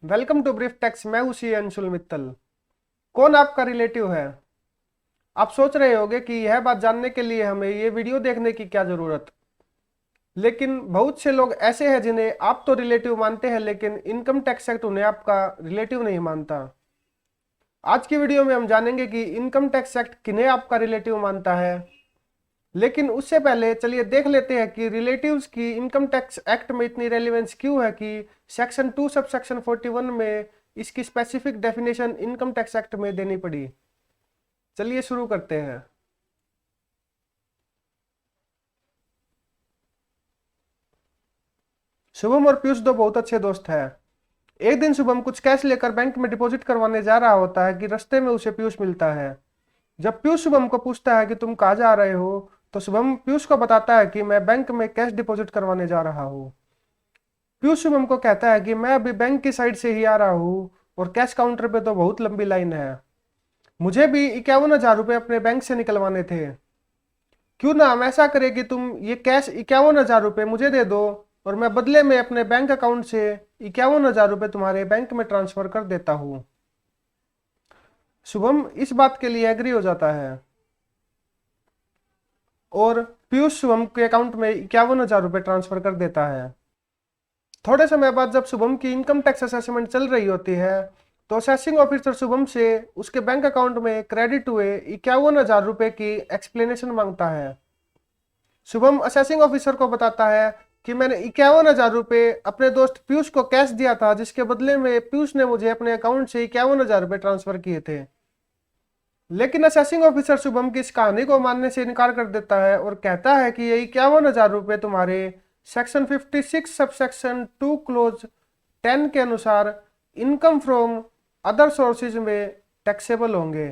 Welcome to brief takes. मैं हूं सी अंशुल मित्तल। कौन आपका रिलेटिव है? आप सोच रहे होंगे कि यह बात जानने के लिए हमें ये वीडियो देखने की क्या जरूरत। लेकिन बहुत से लोग ऐसे हैं जिन्हें आप तो रिलेटिव मानते हैं, लेकिन इनकम टैक्स एक्ट उन्हें आपका रिलेटिव नहीं मानता। आज की वीडियो में हम जानेंगे कि इनकम टैक्स एक्ट किन्हें आपका रिलेटिव मानता है। लेकिन उससे पहले चलिए देख लेते हैं कि रिलेटिव्स की इनकम टैक्स एक्ट में इतनी रेलिवेंस क्यों है कि सेक्शन 2 सब सेक्शन 41 में इसकी specific definition income tax act में देनी पड़ी। चलिए शुरू करते हैं। शुभम और पीयूष दो बहुत अच्छे दोस्त हैं। एक दिन शुभम कुछ कैश लेकर बैंक में डिपॉजिट करवाने जा रहा होता है कि रास्ते में उसे पीयूष मिलता है। जब पीयूष शुभम को पूछता है कि तुम कहाँ जा रहे हो, तो शुभम पीयूष को बताता है कि मैं बैंक में कैश डिपॉजिट करवाने जा रहा हूँ। पीयूष शुभम को कहता है कि मैं अभी बैंक की साइड से ही आ रहा हूँ और कैश काउंटर पे तो बहुत लंबी लाइन है। मुझे भी 51,000 रुपये अपने बैंक से निकलवाने थे। क्यों ना हम ऐसा करें कि तुम ये कैश 51,000 रुपये मुझे दे दो और मैं बदले में अपने बैंक अकाउंट से 51,000 रुपये तुम्हारे बैंक में ट्रांसफर कर देता हूँ। शुभम इस बात के लिए एग्री हो जाता है और पीयूष शुभम के अकाउंट में 51,000 रुपये ट्रांसफर कर देता है। थोड़े समय बाद जब शुभम की इनकम टैक्स असेसमेंट चल रही होती है, तो असेसिंग ऑफिसर शुभम से उसके बैंक अकाउंट में क्रेडिट हुए 51,000 रुपये की एक्सप्लेनेशन मांगता है। शुभम असेसिंग ऑफिसर को बताता है कि मैंने 51,000 रुपये अपने दोस्त पीयूष को कैश दिया था, जिसके बदले में पीयूष ने मुझे अपने अकाउंट से 51,000 रुपये ट्रांसफर किए थे। लेकिन असेसिंग ऑफिसर शुभम की इस कहानी को मानने से इनकार कर देता है और कहता है कि ये 51,000 रुपये तुम्हारे सेक्शन 56 सब सेक्शन 2 क्लोज 10 के अनुसार इनकम फ्रॉम अदर सोर्सेज में टैक्सेबल होंगे।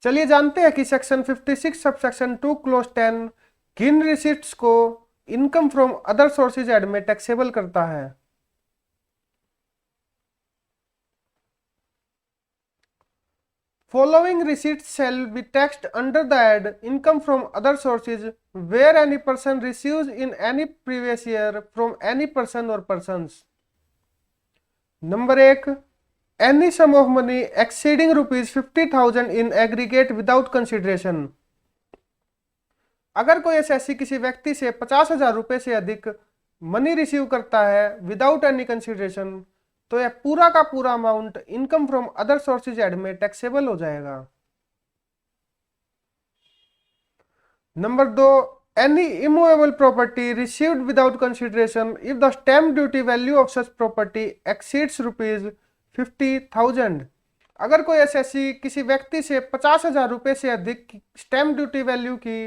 चलिए जानते हैं कि सेक्शन 56 सब सेक्शन 2 क्लोज 10 किन रिसिप्ट्स को income from other sources head में टैक्सेबल करता है। Following receipts shall be taxed under the head income from other sources where any person receives in any previous year from any person or persons. Number 1, any sum of money exceeding rupees 50,000 in aggregate without consideration. अगर कोई assessee किसी व्यक्ति से 50,000 रुपये से अधिक money receive करता है विदाउट एनी कंसिडरेशन, तो यह पूरा का पूरा amount income from other sources head में टैक्सेबल हो जाएगा। Number 2, any immovable property received without consideration if the stamp duty value of such property exceeds rupees 50,000। अगर कोई एसएससी किसी व्यक्ति से 50,000 रुपये से अधिक स्टैम्प ड्यूटी वैल्यू की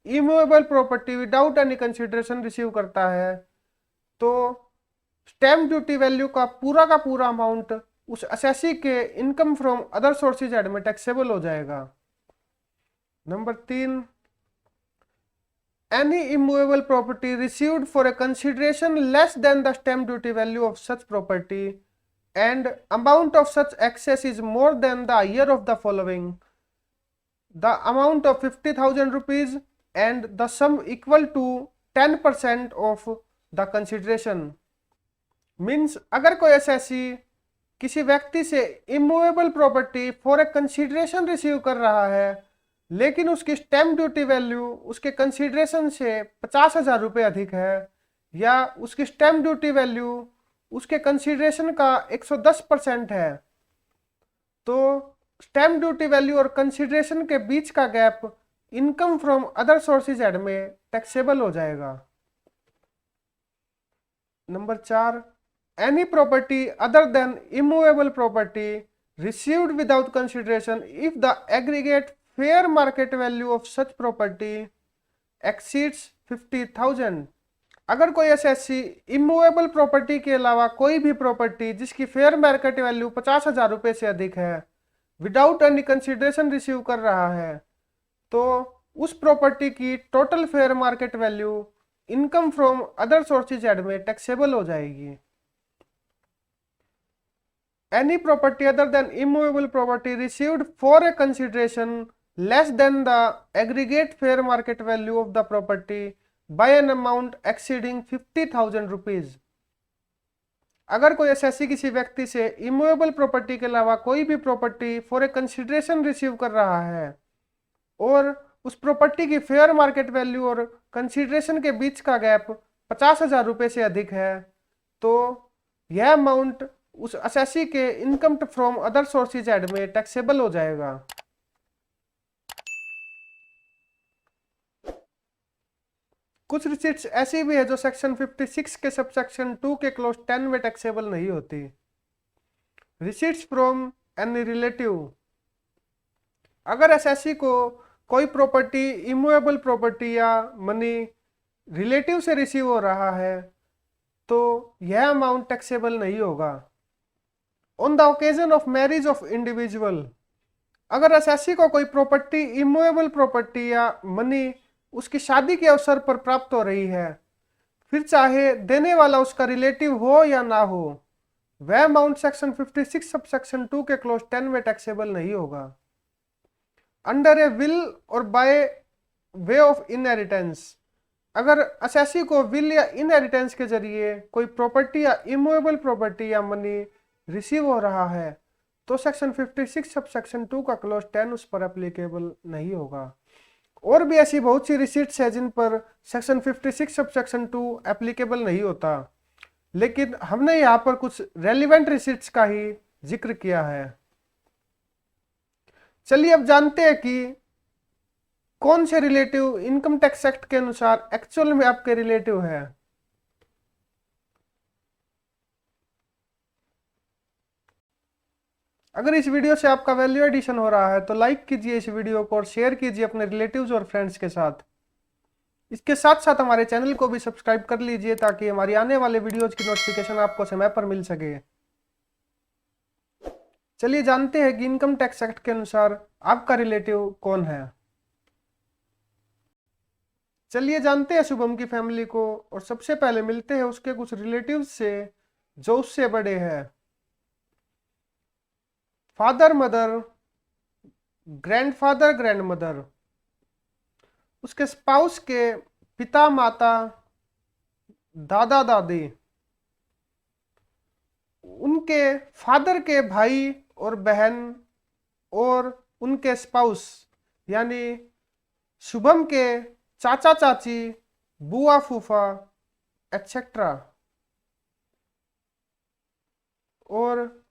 immovable property without any consideration receive करता है, तो स्टैम्प ड्यूटी वैल्यू का पूरा अमाउंट उस असेसी के income from other sources head में टैक्सेबल हो जाएगा। Number 3, any immovable property received for a consideration less than the stamp duty value of such property and amount of such excess is more than the year of the following the amount of 50,000 rupees and the sum equal to 10% of the consideration. Means अगर कोई assessee किसी व्यक्ति से immovable property for a consideration receive कर रहा है, लेकिन उसकी स्टैम्प ड्यूटी वैल्यू उसके कंसिडरेशन से 50,000 रुपये अधिक है, या उसकी स्टैम्प ड्यूटी वैल्यू उसके कंसिडरेशन का 110% है, तो स्टैम्प ड्यूटी वैल्यू और कंसिडरेशन के बीच का gap income from other sources head में टैक्सेबल हो जाएगा। Number 4, any property other than immovable property received without consideration if the aggregate fair market value of such property exceeds 50,000। अगर कोई SSC immovable property के अलावा कोई भी प्रॉपर्टी जिसकी फेयर मार्केट वैल्यू 50,000 रुपये से अधिक है विदाउट एनी कंसिडरेशन रिसीव कर रहा है, तो उस प्रॉपर्टी की total fair market value income from other sources head में टैक्सेबल हो जाएगी। Any property other than immovable property received for a consideration less than the aggregate fair market value of the property by an amount exceeding 50,000 rupees। अगर कोई assessee किसी व्यक्ति से immovable property के अलावा कोई भी property for a consideration receive कर रहा है और उस प्रॉपर्टी की फेयर मार्केट वैल्यू और कंसिडरेशन के बीच का गैप 50,000 रुपये से अधिक है, तो यह अमाउंट उस एसएससी के income from other sources head में टैक्सेबल हो जाएगा। कुछ रिसीट्स ऐसी भी है जो सेक्शन 56 के सबसेक्शन 2 के क्लॉज 10 में टैक्सेबल नहीं होती। रिसीट्स फ्रॉम एनी रिलेटिव, अगर एसएससी को कोई प्रॉपर्टी इमूवेबल प्रॉपर्टी या मनी रिलेटिव से रिसीव हो रहा है तो यह अमाउंट टैक्सेबल नहीं होगा। On the occasion of marriage of individual, अगर एसएससी को कोई प्रॉपर्टी इमूवेबल प्रॉपर्टी या मनी उसकी शादी के अवसर पर प्राप्त हो रही है, फिर चाहे देने वाला उसका रिलेटिव हो या ना हो, वह अमाउंट सेक्शन 56 सब सेक्शन 2 के क्लॉज 10 में टैक्सेबल नहीं होगा। अंडर ए विल और बाय वे ऑफ इनहेरिटेंस, अगर एसएससी को विल या इनहेरिटेंस के जरिए कोई प्रॉपर्टी या इमूवेबल प्रॉपर्टी या मनी रिसीव हो रहा है तो सेक्शन 56 सब सेक्शन 2 का क्लॉज 10 उस पर एप्लीकेबल नहीं होगा। और भी ऐसी बहुत सी रिसीट्स है जिन पर सेक्शन 56 सब सेक्शन 2 एप्लीकेबल नहीं होता, लेकिन हमने यहाँ पर कुछ रेलिवेंट रिसीट्स का ही जिक्र किया है। चलिए अब जानते हैं कि कौन से रिलेटिव इनकम टैक्स एक्ट के अनुसार एक्चुअल में आपके रिलेटिव है। अगर इस वीडियो से आपका वैल्यू एडिशन हो रहा है तो लाइक कीजिए इस वीडियो को और शेयर कीजिए अपने रिलेटिव्स और फ्रेंड्स के साथ। इसके साथ साथ हमारे चैनल को भी सब्सक्राइब कर लीजिए ताकि हमारी आने वाले वीडियोज की नोटिफिकेशन आपको समय पर मिल सके। चलिए जानते हैं कि इनकम टैक्स एक्ट के अनुसार आपका रिलेटिव कौन है। चलिए जानते हैं शुभम की फैमिली को और सबसे पहले मिलते हैं उसके कुछ रिलेटिव्स से जो उससे बड़े हैं। फादर मदर, ग्रैंडफादर ग्रैंडमदर, उसके स्पाउस के पिता माता दादा दादी, उनके फादर के भाई और बहन और उनके स्पाउस यानी शुभम के चाचा चाची बुआ फूफा एटसेट्रा, और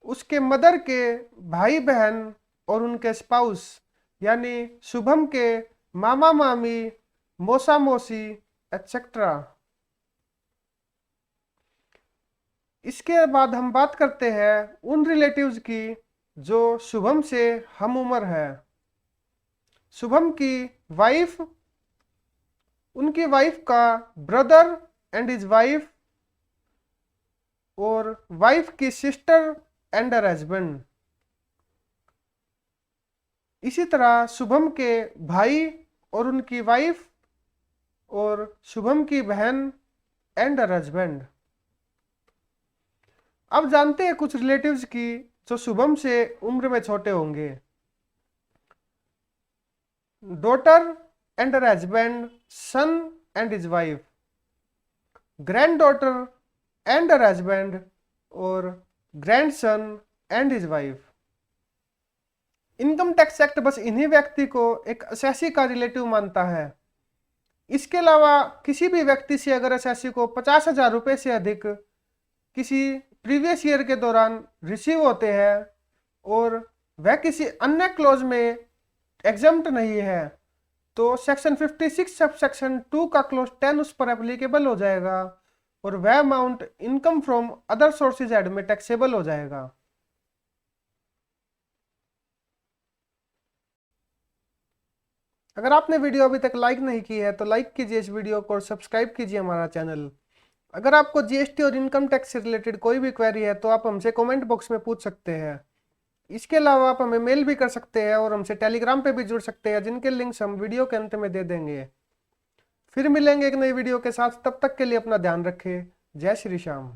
उसके मदर के भाई बहन और उनके स्पाउस यानी शुभम के मामा मामी मौसा मौसी एटसेट्रा। इसके बाद हम बात करते हैं उन रिलेटिव्स की जो शुभम से हम उम्र है। शुभम की वाइफ, उनकी वाइफ का ब्रदर एंड हिज वाइफ, और वाइफ की सिस्टर एंड हर हस्बैंड। इसी तरह शुभम के भाई और उनकी वाइफ और शुभम की बहन एंड हर हस्बैंड। अब जानते हैं कुछ रिलेटिव्स की जो शुभम से उम्र में छोटे होंगे। Daughter and her husband, son and his wife, grand daughter and her husband और grandson and his wife. Income tax act बस इन्हीं व्यक्ति को एक एसएससी का रिलेटिव मानता है। इसके अलावा किसी भी व्यक्ति से अगर एसएससी को 50,000 रुपये से अधिक किसी प्रीवियस ईयर के दौरान रिसीव होते हैं और वह किसी अन्य क्लॉज में एग्जम्प्ट नहीं है तो सेक्शन 56 सब सेक्शन 2 का क्लॉज 10 उस पर एप्लीकेबल हो जाएगा और वह amount income from other sources add में टैक्सेबल हो जाएगा। अगर आपने वीडियो अभी तक लाइक नहीं की है तो लाइक कीजिए इस वीडियो को और सब्सक्राइब कीजिए हमारा चैनल। अगर आपको जीएसटी और इनकम टैक्स से रिलेटेड कोई भी क्वेरी है तो आप हमसे कमेंट बॉक्स में पूछ सकते हैं। इसके अलावा आप हमें मेल भी कर सकते हैं और हमसे टेलीग्राम पे भी जुड़ सकते हैं जिनके लिंक्स हम वीडियो के अंत में दे देंगे। फिर मिलेंगे एक नई वीडियो के साथ, तब तक के लिए अपना ध्यान रखें। जय श्री श्याम।